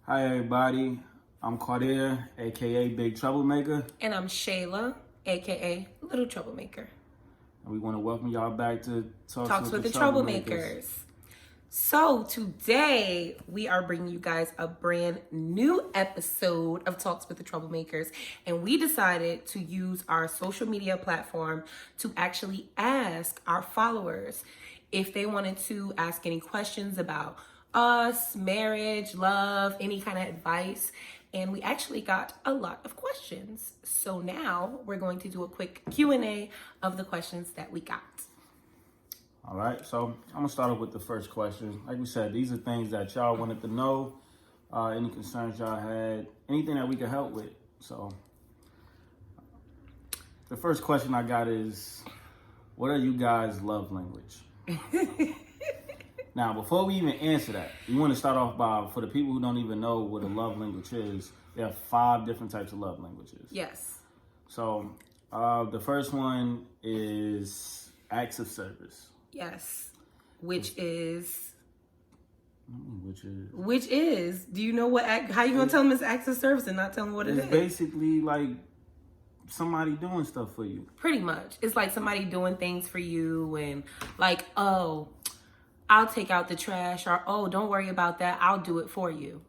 Hi everybody, I'm Cartier, aka Big Troublemaker, And I'm Shayla, aka Little Troublemaker. and we want to welcome y'all back to Talks with the Troublemakers. So today we are bringing you guys a brand new episode of Talks with the Troublemakers, and we decided to use our social media platform to actually ask our followers if they wanted to ask any questions about us, marriage, love, any kind of advice. And we actually got a lot of questions. So now we're going to do a quick Q&A of the questions that we got. All right, so I'm gonna start off with the first question. Like we said, these are things that y'all wanted to know, any concerns y'all had, anything that we could help with. So the first question I got is, what are you guys' love language? Now, before we even answer that, we want to start off by, for the people who don't even know what a love language is, there are 5 different types of love languages. Yes. So the first one is acts of service. Yes. Which is? Which is? Do you know what? How you gonna tell them it's acts of service and not tell them what it is? It's basically like somebody doing stuff for you. Pretty much. It's like somebody doing things for you and like, oh, I'll take out the trash, or oh, don't worry about that, I'll do it for you.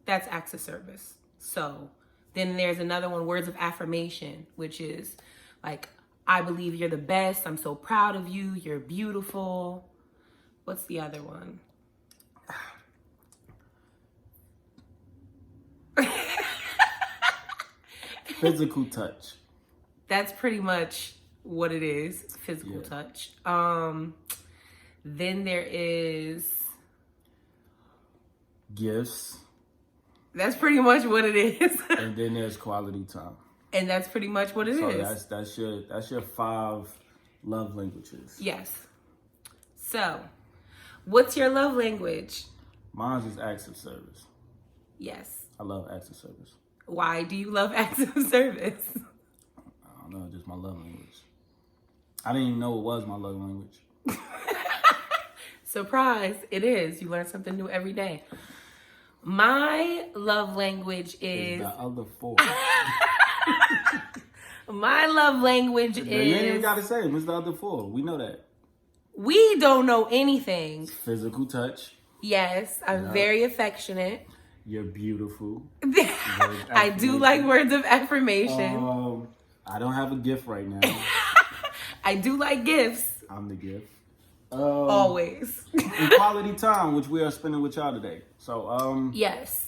That's acts of service. So then there's another one, words of affirmation, which is like, I believe you're the best. I'm so proud of you. You're beautiful. What's the other one? Physical touch. That's pretty much what it is. Physical touch. Then there is gifts. That's pretty much what it is. And then there's quality time. And that's pretty much what it is. That's your 5 love languages. Yes. So, what's your love language? Mine is acts of service. Yes. I love acts of service. Why do you love acts of service? I don't know, just my love language. I didn't even know it was my love language. Surprise, it is. You learn something new every day. My love language is the other 4. My love language is... You ain't even got to say it. It's the other 4. We know that. We don't know anything. Physical touch. Yes, I'm very affectionate. You're beautiful. I do like words of affirmation. I don't have a gift right now. I do like gifts. I'm the gift. Always. And quality time, which we are spending with y'all today. So, yes.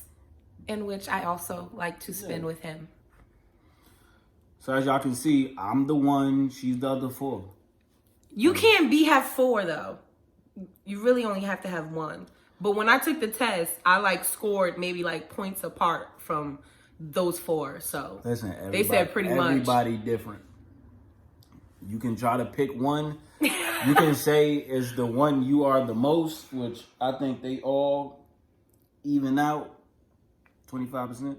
In which I also like to spend with him. So as y'all can see, I'm the one, she's the other 4. You can't have 4 though. You really only have to have 1. But when I took the test, I scored maybe points apart from those 4. So listen, they said pretty much everybody different. You can try to pick one. You can say it's the one you are the most, which I think they all even out 25%.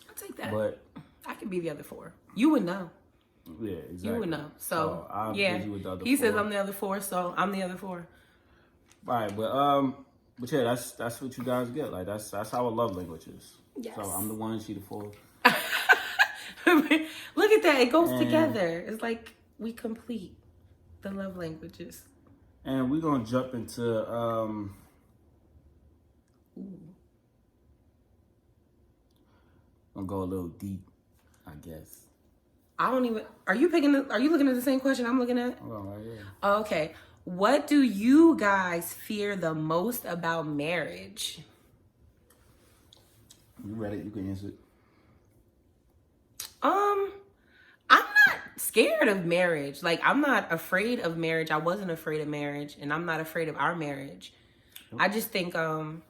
I'll take that. But I could be the other 4. You would know. Yeah, exactly. You would know. So yeah, with the other he 4. says I'm the other 4, so I'm the other 4. All right, but yeah, that's what you guys get. Like that's our love language is. Yes. So I'm the 1, she the 4. Look at that. It goes together. It's like we complete the love languages. And we're gonna jump into gonna go a little deep, I guess. I don't even. Are you looking at the same question I'm looking at? Oh, right here. Okay. What do you guys fear the most about marriage? You ready? You can answer it. I'm not scared of marriage. I'm not afraid of marriage. I wasn't afraid of marriage, and I'm not afraid of our marriage. I just think, I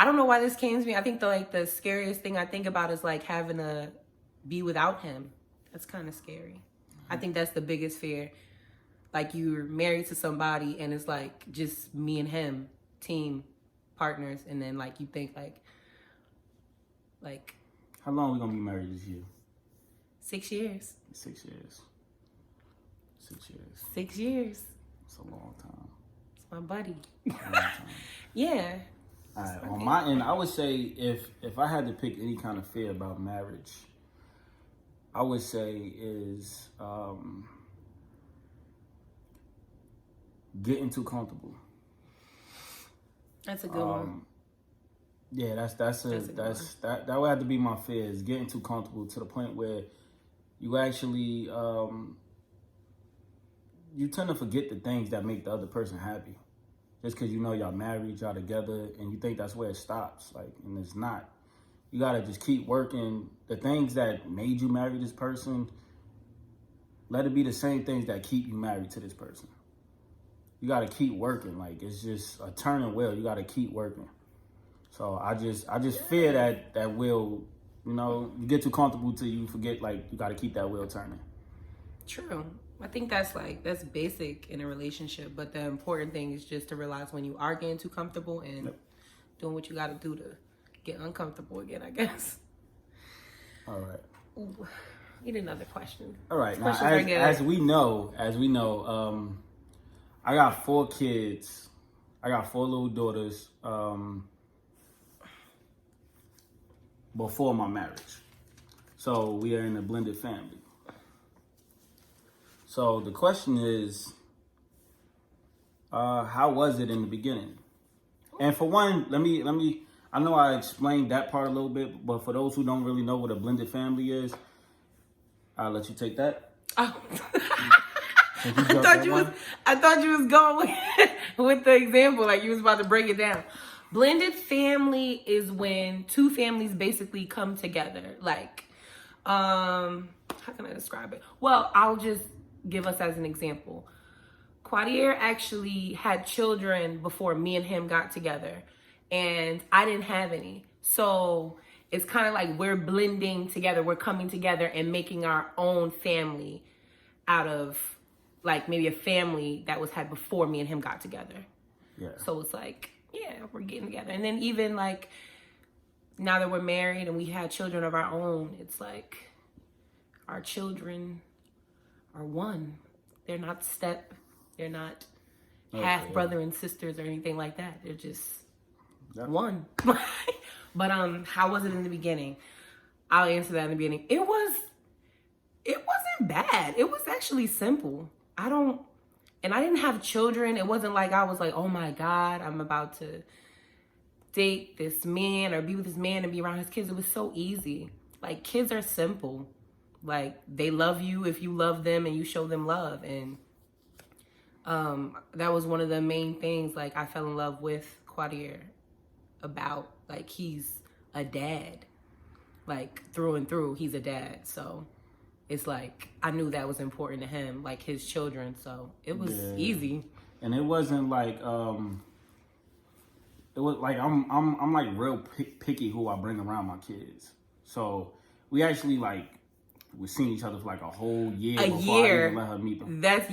don't know why this came to me. I think the scariest thing I think about is having to be without him. That's kind of scary. I think that's the biggest fear. You're married to somebody and it's just me and him, team partners, and then you think How long are we gonna be married this year? 6 years. 6 years. 6 years. 6 years. It's a long time. It's my buddy. It's a long time. Yeah. All right, on my end, I would say if I had to pick any kind of fear about marriage, I would say is getting too comfortable. That's a good one. Yeah, that would have to be my fear, is getting too comfortable to the point where you actually you tend to forget the things that make the other person happy. Just because you know y'all married, y'all together, and you think that's where it stops. Like, and it's not. You gotta just keep working. The things that made you marry this person, let it be the same things that keep you married to this person. You gotta keep working. Like, it's just a turning wheel. You gotta keep working. So I just fear that wheel, you get too comfortable till you forget, like, you gotta keep that wheel turning. True. I think that's basic in a relationship, but the important thing is just to realize when you are getting too comfortable and doing what you got to do to get uncomfortable again, I guess. All right. Ooh, need another question. All right. Now, as we know, I got 4 kids. I got 4 little daughters before my marriage. So we are in a blended family. So the question is, how was it in the beginning? And for one, let me. I know I explained that part a little bit, but for those who don't really know what a blended family is, I'll let you take that. Oh. I thought you was going with the example, like you was about to break it down. Blended family is when 2 families basically come together. Like, how can I describe it? Well, I'll just give us as an example. Quadier actually had children before me and him got together, and I didn't have any. So it's kind of like we're blending together. We're coming together and making our own family out of, like, maybe a family that was had before me and him got together. Yeah. So it's like, yeah, we're getting together. And then even like now that we're married and we had children of our own, it's like our children are one. They're not they're not half brother and sisters or anything like that. They're just one. But how was it in the beginning? I'll answer that in the beginning. It wasn't bad. It was actually simple. I didn't have children. It wasn't like I was like, oh my God, I'm about to date this man or be with this man and be around his kids. It was so easy. Like, kids are simple. Like, they love you if you love them and you show them love. And that was one of the main things, like, I fell in love with Quadier about. Like, he's a dad. Like, through and through, he's a dad. So it's like, I knew that was important to him, like his children. So it was easy. And it wasn't like, it was like, I'm like real picky who I bring around my kids. So we actually we seen each other for like a whole year before I even let her meet them. It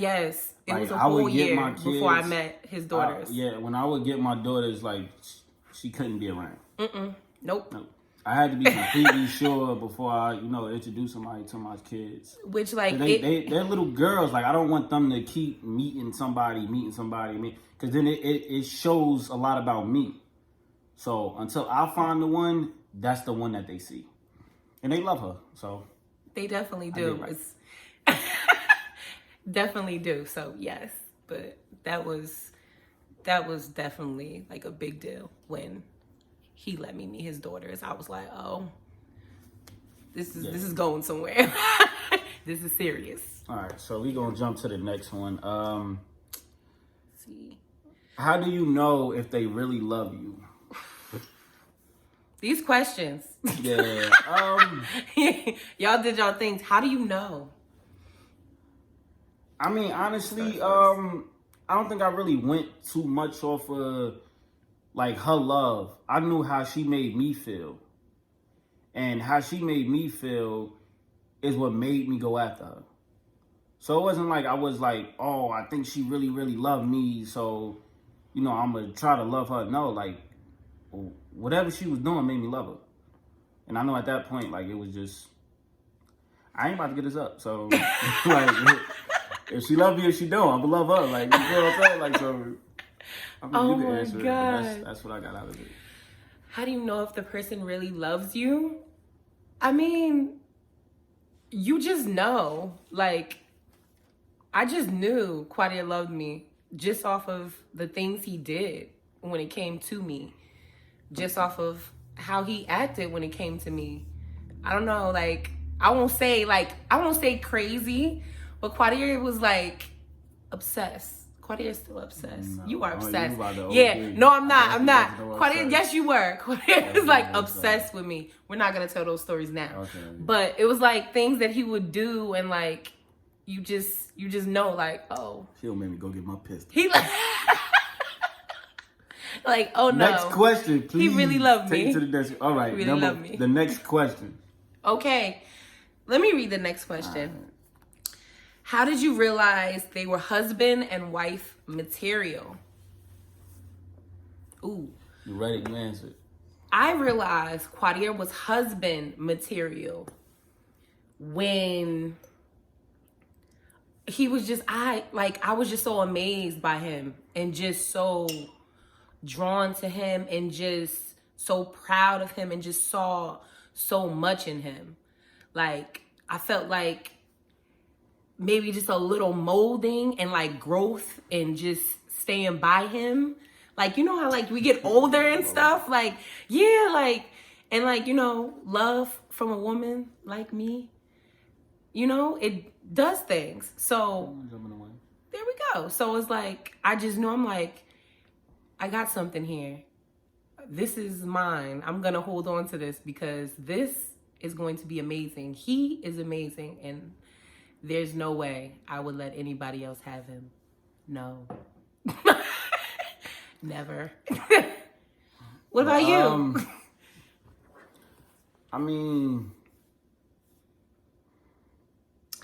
was a whole year before I met his daughters. When I would get my daughters, like, she couldn't be around. Nope. I had to be completely sure before I, introduce somebody to my kids. Which, like, they're little girls. Like, I don't want them to keep meeting somebody, because then it shows a lot about me. So until I find the one, that's the one that they see, and they love her. So they definitely do. Definitely do. So yes, but that was definitely like a big deal when he let me meet his daughters. I was like, oh, this is going somewhere. This is serious. All right, so we're gonna jump to the next one. See, how do you know if they really love you? These questions. Yeah. Y'all did y'all things. How do you know? I mean, honestly, I don't think I really went too much off of like her love. I knew how she made me feel. And how she made me feel is what made me go after her. So it wasn't like I was like, oh, I think she really, really loved me, so, I'm going to try to love her. No, like, whatever she was doing made me love her. And I know at that point, like, it was just, I ain't about to get this up. So, like, if she love me, if she don't, I'm going to love her. Like, you know what I'm saying? Like, so, I mean, you can answer it, but that's what I got out of it. how do you know if the person really loves you? I mean, you just know. Like, I just knew Quadir loved me just off of the things he did when it came to me. Just off of how he acted when it came to me. I don't know, like, I won't say crazy, but Quadir was like obsessed. Quadir's still obsessed. No. You are obsessed. You Yeah, no, I'm not. Quadir, Quadir, yes, you were. Quadir is like obsessed with me. We're not gonna tell those stories now. Okay. But it was like things that he would do, and like you just know, like, oh, He'll make me go get my pistol. he like, oh no. Next question, please. He really loved Take me. it to the next. All right, He really loved me. The next question. Okay, let me read the next question. How did you realize they were husband and wife material? Ooh. You ready? You answered. I realized Quadir was husband material when he was just, I was just so amazed by him and just so drawn to him and just so proud of him and just saw so much in him. Like, I felt like maybe just a little molding and like growth and just staying by him. Like, you know how like we get older and stuff? Like, yeah, like, and like, you know, love from a woman like me, you know, it does things. So there we go. So it's like, I just know, I'm like, I got something here. This is mine. I'm going to hold on to this because this is going to be amazing. He is amazing. And there's no way I would let anybody else have him. No. Never. What about you? I mean,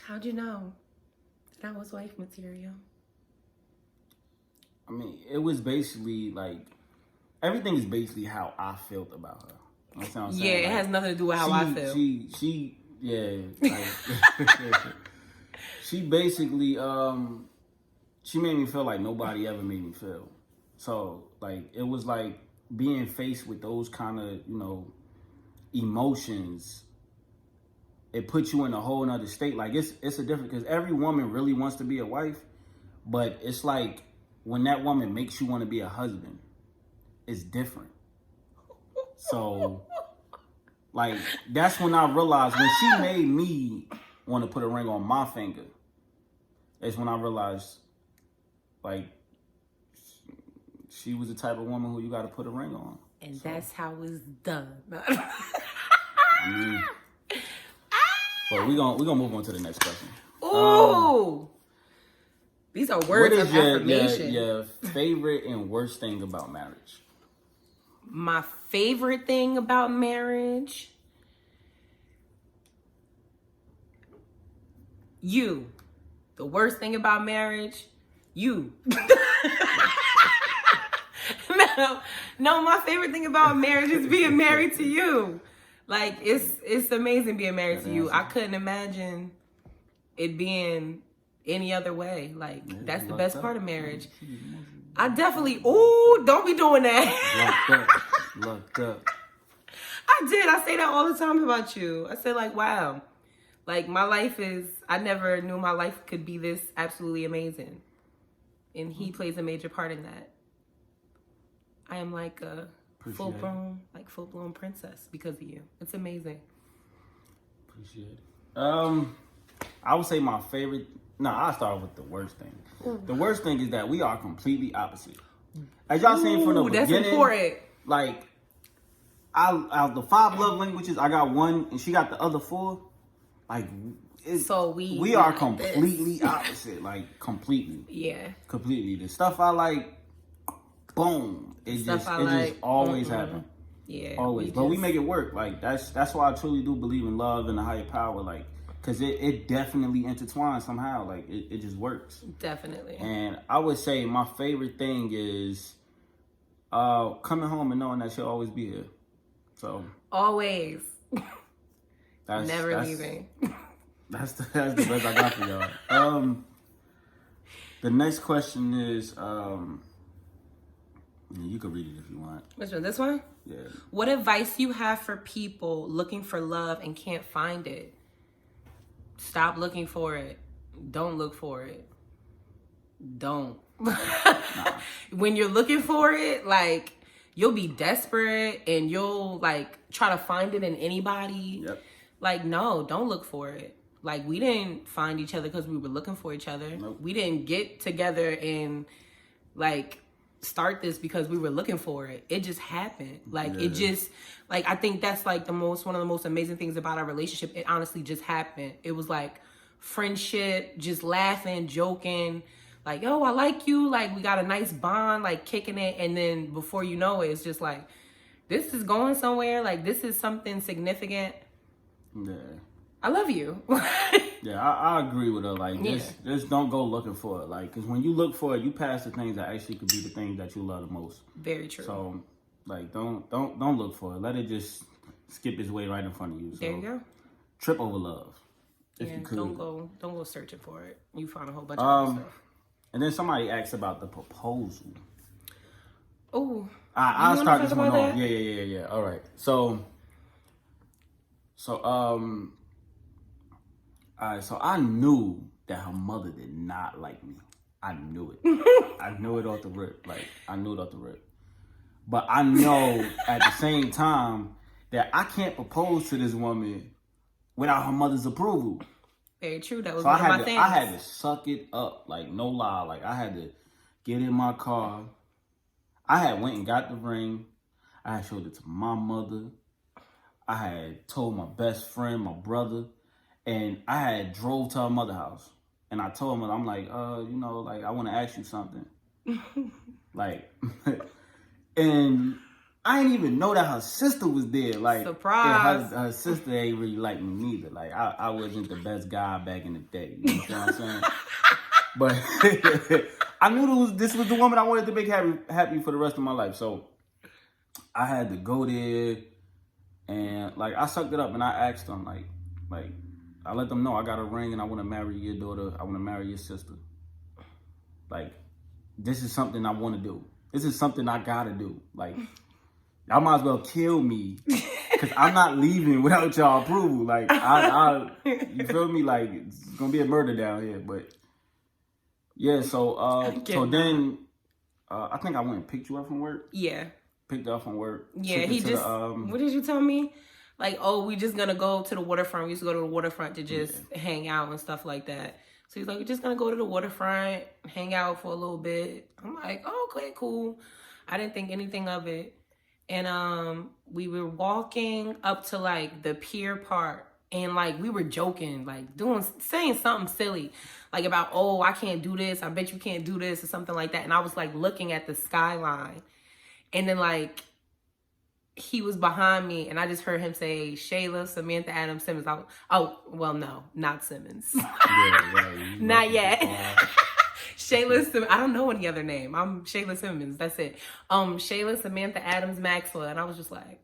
how'd you know that I was wife material? I mean, it was basically like, everything is basically how I felt about her. You know what I'm saying? Yeah, it like, has nothing to do with how I feel. She, like, she basically, she made me feel like nobody ever made me feel. So, like, it was like being faced with those kind of, you know, emotions. It puts you in a whole nother state. Like, it's a different, because every woman really wants to be a wife, but it's like when that woman makes you want to be a husband, it's different. So, like, that's when I realized, when she made me want to put a ring on my finger, it's when I realized, like, she was the type of woman who you got to put a ring on. And so, that's how it's done. I mean, but we're gonna move on to the next question. Ooh. These are words of affirmation. Your favorite and worst thing about marriage? My favorite thing about marriage? You. The worst thing about marriage? You. No, my favorite thing about marriage is being married to you. Like, it's amazing being married to you. I couldn't imagine it being any other way. Like, that's the best part of marriage. I definitely, don't be doing that. Looked up. I did. I say that all the time about you. I say, like, wow. Like, my life is, I never knew my life could be this absolutely amazing. And he plays a major part in that. I am like a full-blown princess because of you. It's amazing. Appreciate it. I would say my favorite. No, I'll start with the worst thing. Ooh. The worst thing is that we are completely opposite. As y'all seen from the beginning, that's important. Like, out of the 5 love languages, I got 1, and she got the other 4. Like, so we are completely opposite. Like, completely. Yeah. Completely. The stuff I like, boom. It just always happens. Yeah. Always. But we make it work. Like, that's why I truly do believe in love and a higher power. Like, because it definitely intertwines somehow. Like, it just works. Definitely. And I would say my favorite thing is coming home and knowing that she'll always be here. So. Always. Never leaving. That's the best I got for y'all. The next question is, Yeah, you can read it if you want. Which one? This one? Yeah. What advice you have for people looking for love and can't find it? Stop looking for it. Don't look for it. Don't. When you're looking for it, like, you'll be desperate and you'll, like, try to find it in anybody. Yep. Like, no, don't look for it. Like, we didn't find each other because we were looking for each other. Nope. We didn't get together and, like, start this because we were looking for it. It just happened. Like, it just, like, I think that's, like, one of the most amazing things about our relationship. It honestly just happened. It was, like, friendship, just laughing, joking. Like, yo, I like you. Like, we got a nice bond, like, kicking it. And then before you know it, it's just like, this is going somewhere. Like, this is something significant. Yeah. I love you. Yeah, I agree with her. Like, just don't go looking for it. Like, because when you look for it, you pass the things that actually could be the things that you love the most. Very true. So, like, don't look for it. Let it just skip its way right in front of you. So, there you go. Trip over love, if Yeah, you could. don't go searching for it. You find a whole bunch of other stuff. And then somebody asked about the proposal. Oh, I'll start this one off. that? Yeah. All right. So, so I knew that her mother did not like me. I knew it. I knew it off the rip. Like, I knew it off the rip. But I know at the same time that I can't propose to this woman without her mother's approval. Very true. That was So one of my things. I had to suck it up. Like, no lie. Like, I had to get in my car. I had went and got the ring. I had showed it to my mother. I had told my best friend, my brother. And I had drove to her mother's house. And I told her, I'm like, like, I want to ask you something. Like, and I didn't even know that her sister was there. Like, surprise. Yeah, her sister ain't really like me neither. Like, I wasn't the best guy back in the day. You know what I'm saying? But I knew this was the woman I wanted to make happy for the rest of my life. So I had to go there, and like, I sucked it up, and I asked them, like I let them know I got a ring and I want to marry your daughter. I want to marry your sister. Like, this is something I want to do. This is something I gotta do. Like, y'all might as well kill me, because I'm not leaving without y'all approval. Like, you feel me? Like, it's gonna be a murder down here. But yeah, so then I think I went and picked you up from work. Yeah. Picked her up from work. Yeah, he just. What did you tell me? Like, oh, we just gonna go to the waterfront. We used to go to the waterfront to just hang out and stuff like that. So he's like, we're just gonna go to the waterfront, hang out for a little bit. I'm like, oh, okay, cool. I didn't think anything of it. And we were walking up to like the pier part, and like we were joking, like saying something silly, like about, oh, I can't do this. I bet you can't do this, or something like that. And I was like looking at the skyline, and then like he was behind me, and I just heard him say Shayla, Samantha Adams, Simmons. Well, no, not Simmons. Not yet. Shayla Simmons. I don't know any other name. I'm Shayla Simmons. That's it. Shayla, Samantha Adams, Maxwell. And I was just like,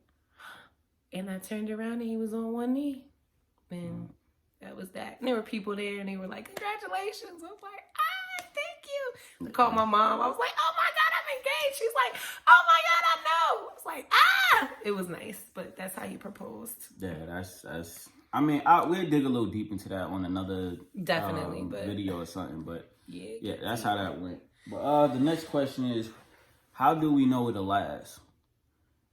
and I turned around and he was on one knee. And that was that. And there were people there, and they were like, congratulations. I was like, thank you. I called my mom. I was like, oh my God, I'm engaged. She's like, oh my God, I know. I was like, It was nice, but that's how you proposed. Yeah, that's. I mean, we'll dig a little deep into that on another video or something. But yeah, that's how that went. But the next question is, how do we know it'll last?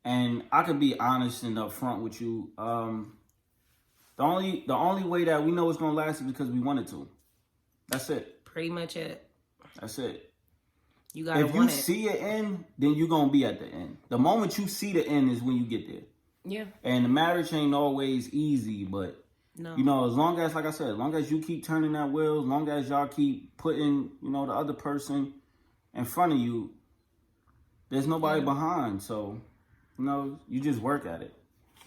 And I could be honest and upfront with you. The only way that we know it's gonna last is because we want it to. That's it. Pretty much it. That's it. You gotta want it. If you see an end, then you're gonna be at the end. The moment you see the end is when you get there. Yeah. And the marriage ain't always easy, but no. As long as, like I said, as long as you keep turning that wheel, as long as y'all keep putting, the other person in front of you, there's nobody behind. So, you just work at it.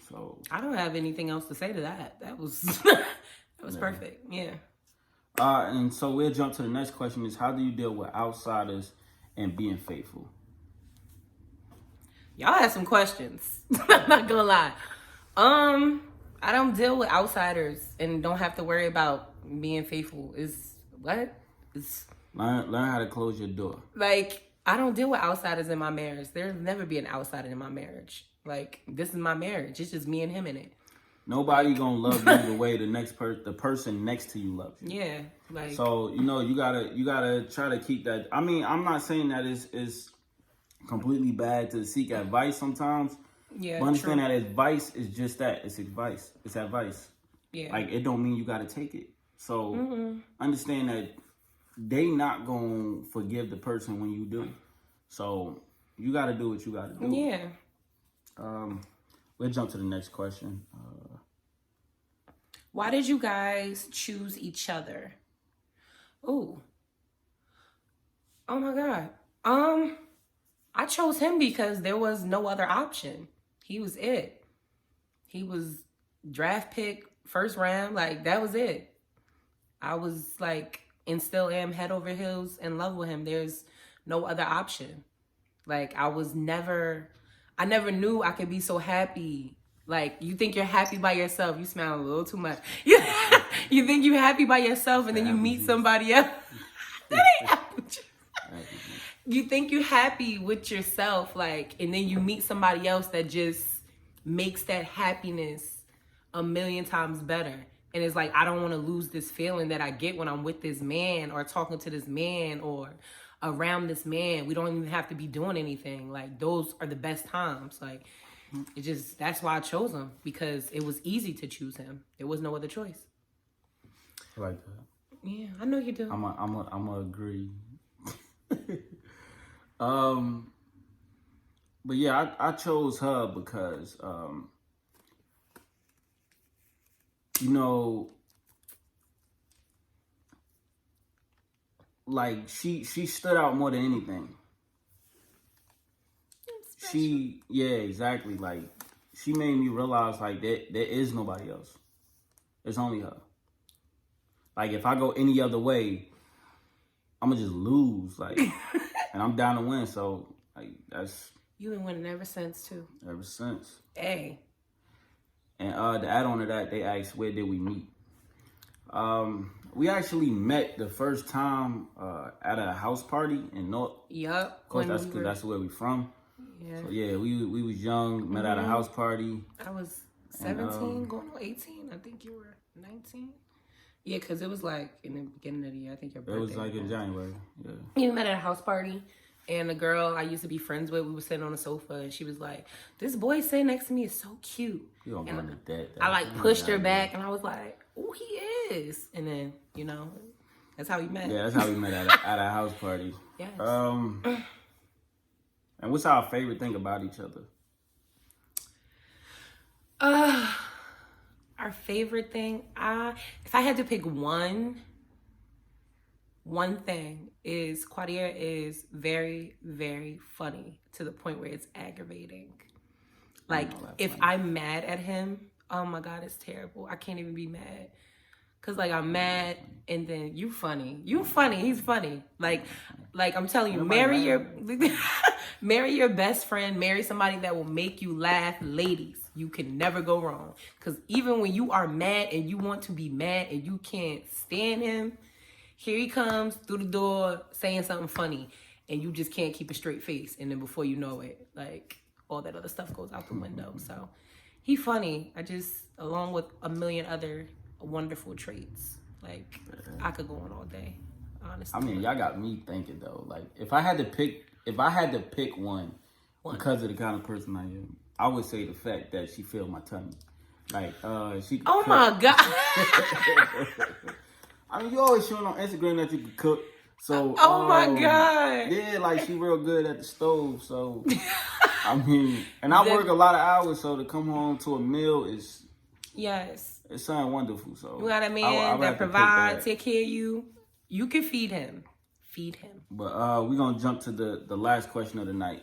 So I don't have anything else to say to that. That was perfect. Yeah. And so we'll jump to the next question is, how do you deal with outsiders and being faithful? Y'all have some questions. I'm not gonna lie. I don't deal with outsiders and don't have to worry about being faithful. Learn how to close your door. Like, I don't deal with outsiders in my marriage. There'll never be an outsider in my marriage. Like, this is my marriage. It's just me and him in it. Nobody gonna love you the way the person next to you loves you. Yeah, like. So you gotta try to keep that. I mean, I'm not saying that it's completely bad to seek advice sometimes. Yeah, but understand true. that advice is just that. It's advice. It's advice. Yeah. Like, it don't mean you gotta take it. So understand that they not gonna forgive the person when you do. So you gotta do what you gotta do. Yeah. We'll jump to the next question. Why did you guys choose each other? Ooh. Oh my God. I chose him because there was no other option. He was it. He was draft pick, first round. Like, that was it. I was like, and still am head over heels in love with him. There's no other option. Like, I never knew I could be so happy. Like, you think you're happy by yourself. You smell a little too much. You think you're happy by yourself, and then you meet somebody else. That ain't apple juice. You think you're happy with yourself, like, and then you meet somebody else that just makes that happiness a million times better. And it's like, I don't want to lose this feeling that I get when I'm with this man or talking to this man or around this man. We don't even have to be doing anything. Like, those are the best times. Like, that's why I chose him, because it was easy to choose him. There was no other choice. I like that. Yeah, I know you do. I'm a agree. But yeah, I chose her because, like, she stood out more than anything. Yeah, exactly. Like, she made me realize, like, there is nobody else. It's only her. Like, if I go any other way, I'm gonna just lose. Like, and I'm down to win. So, like, that's. You been winning ever since, too. Ever since. Hey. And to add on to that, they asked, where did we meet? We actually met the first time at a house party in North. Yup. Of course, that's where we from. Yeah. So yeah, we was young, met at a house party. I was 17, going on 18. I think you were 19. Yeah, because it was like in the beginning of the year. I think your birthday. It was like in January. Yeah. We met at a house party, and the girl I used to be friends with, we were sitting on the sofa, and she was like, "This boy sitting next to me is so cute." You don't go into that. I like pushed her back, and I was like, "Oh, he is." And then that's how we met. Yeah, that's how we met at a house party. Yes. And what's our favorite thing about each other? Our favorite thing, if I had to pick one thing, is Quadir is very, very funny to the point where it's aggravating. Like, if I'm mad at him, oh my God, it's terrible. I can't even be mad. Cause like, I'm mad, and then you funny, he's funny. Like I'm telling you, marry your best friend, marry somebody that will make you laugh. Ladies, you can never go wrong. Cause even when you are mad and you want to be mad and you can't stand him, here he comes through the door saying something funny, and you just can't keep a straight face. And then before you know it, like, all that other stuff goes out the window. So he funny. Along with a million other wonderful traits. Like, I could go on all day, honestly. I mean, y'all got me thinking though. Like, if I had to pick one, because of the kind of person I am, I would say the fact that she filled my tummy. Like, she. Oh my God. I mean, you always showing on Instagram that you can cook. So. Oh my God. Yeah, like, she real good at the stove. So. I mean, and I work a lot of hours, so to come home to a meal is. Yes. It sounds wonderful. So you got a man that provides, take care of you. You can feed him. Feed him. But we're gonna jump to the last question of the night.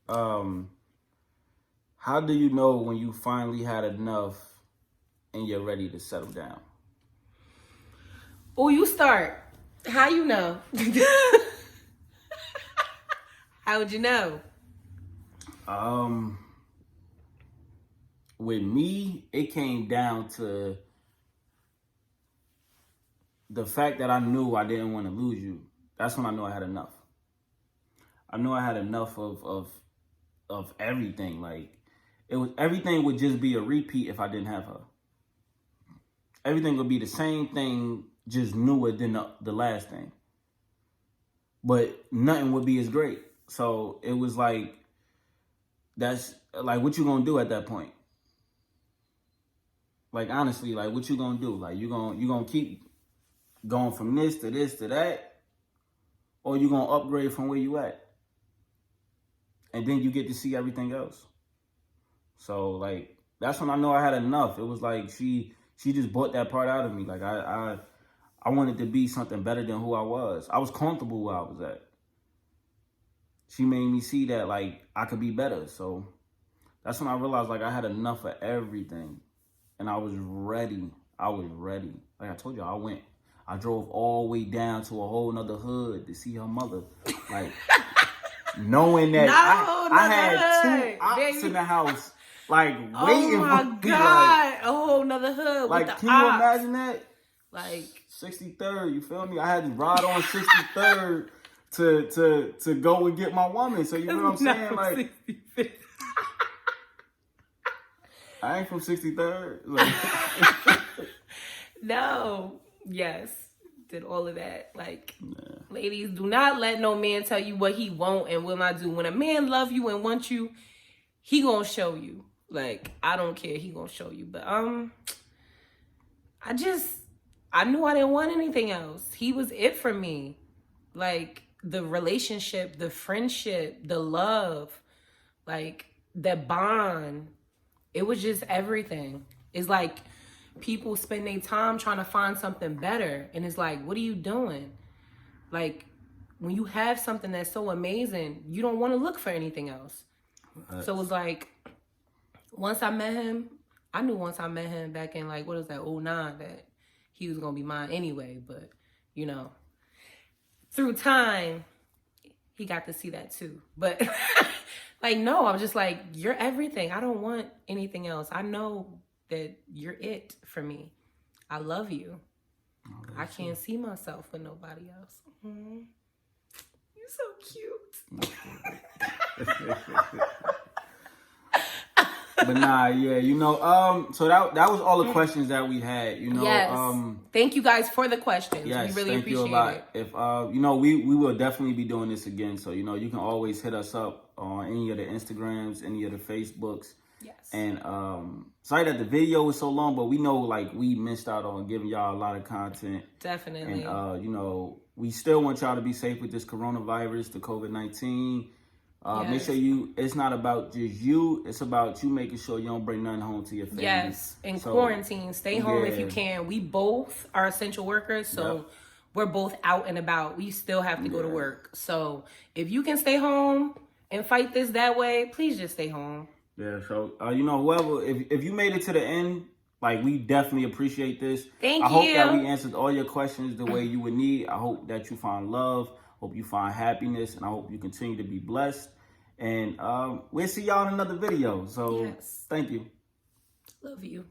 How do you know when you finally had enough and you're ready to settle down? Oh, you start. How you know? How would you know? With me, it came down to the fact that I knew I didn't want to lose you. That's when I knew I had enough. I knew I had enough of everything. Like everything would just be a repeat if I didn't have her. Everything would be the same thing, just newer than the last thing. But nothing would be as great. So it was like, that's like, what you gonna do at that point? Like, honestly, like, what you gonna do? Like, you gonna keep going from this to this to that, or you gonna upgrade from where you at, and then you get to see everything else. So like, that's when I know I had enough. It was like she just brought that part out of me. Like I wanted to be something better than who I was. I was comfortable where I was at. She made me see that like I could be better. So that's when I realized like I had enough of everything. And I was ready. Like I told you, I drove all the way down to a whole nother hood to see her mother. Like, knowing that I had 2 ops in the house, like, waiting for me. Oh my God. A whole nother hood like, with the can you imagine that? Like 63rd, you feel me? I had to ride on 63rd to go and get my woman. So you know what I'm saying? Like, 65th. I ain't from 63rd. Like, no. Yes. Did all of that. Like, ladies, do not let no man tell you what he won't and will not do. When a man love you and wants you, he gonna show you. Like, I don't care. He gonna show you. But, I knew I didn't want anything else. He was it for me. Like, the relationship, the friendship, the love, like, the bond. It was just everything. It's like people spend their time trying to find something better. And it's like, what are you doing? Like, when you have something that's so amazing, you don't want to look for anything else. Right. So it was like, once I met him, I knew once I met him back in like, what is that, 09, that he was going to be mine anyway. But, you know, through time, he got to see that too. But like, no, I was just like, you're everything. I don't want anything else. I know that you're it for me. I love you. Oh, I can't see myself with nobody else. Mm-hmm. You're so cute. But nah, yeah, you know, so that was all the questions that we had, you know. Yes. Thank you guys for the questions. Yes, we really thank you a lot. If you know, we will definitely be doing this again. So, you know, you can always hit us up on any of the Instagrams, any of the Facebooks. Yes. And sorry that the video was so long, but we know like we missed out on giving y'all a lot of content. Definitely. And you know, we still want y'all to be safe with this coronavirus, the COVID-19. Yes. Make sure it's not about just you. It's about you making sure you don't bring nothing home to your family. Yes, and quarantine. Stay home if you can. We both are essential workers, so we're both out and about. We still have to go to work. So if you can stay home and fight this that way, please just stay home. Yeah, so, you know, whoever, if you made it to the end, like, we definitely appreciate this. Thank you. I hope that we answered all your questions the way you would need. I hope that you find love. Hope you find happiness, and I hope you continue to be blessed. And we'll see y'all in another video. So, Thank you. Love you.